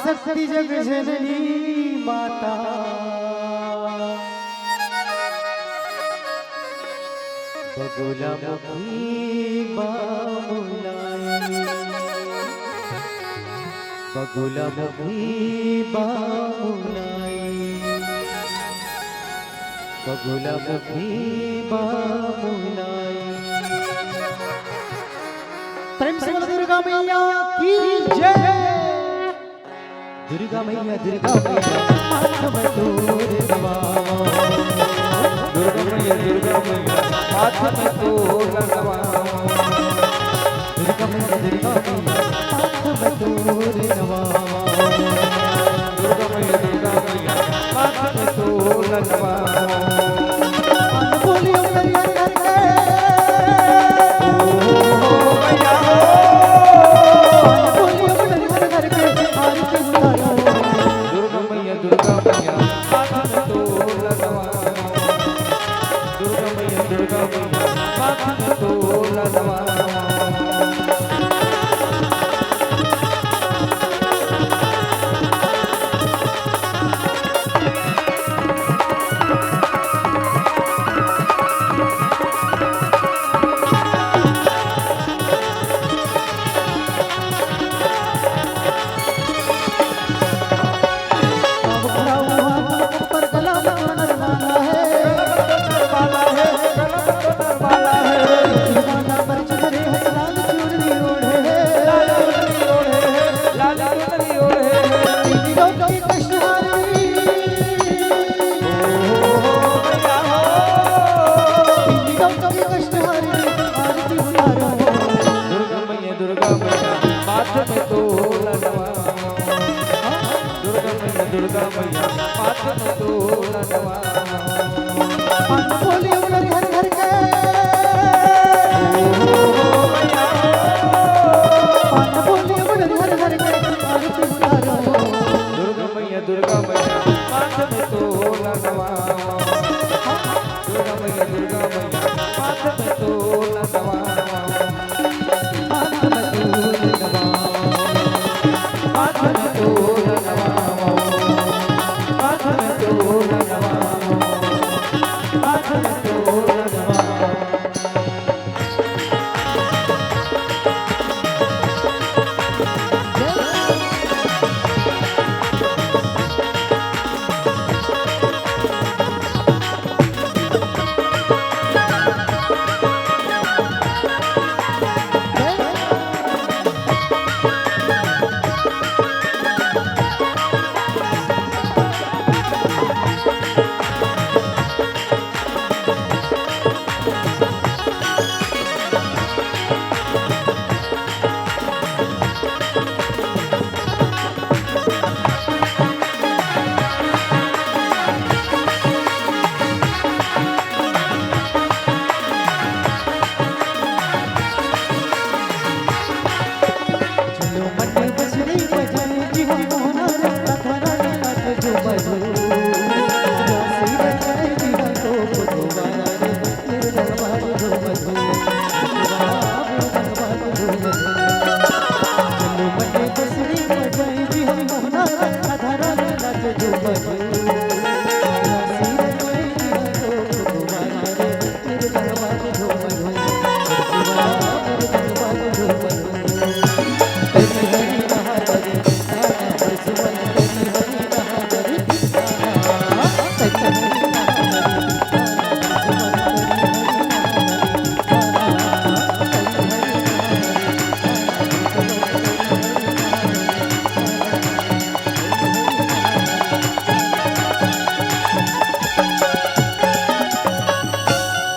आदिशक्ति जग जननी माता बगुलामुखी बामुलाई बगुलामुखी बामुलाई बगुलामुखी बामुलाई। प्रेम से बोलो दुर्गा मैया की जय। दुर्गा मैया हाथ में तोर दबाओ दुर्गा मैया हाथ में तोर दबाओ दुर्गा मैया हाथ में तोर दबाओ दुर्गा मैया हाथ में तोर दबाओ। बोलियो मैया करके बोलियो मैया करके आरती उतारो दुर्गा मैया हाथ में तोर दबाओ दुर्गा मैया हाथ में तोर दबाओ। दुर्गा मैया हाथ में तोर दबाओ बोलियो घर घर के बोलियो घर घर के आरती उतारो दुर्गा मैया हाथ में तोर दबाओ दुर्गा मैया हाथ में तोर दबाओ हाथ में तोर दबाओ हाथ में तोर दबाओ हाथ में तोर दबाओ हाथ में तोर दबाओ। बस नहीं बजाएगी हम मोहना रे कथरा जो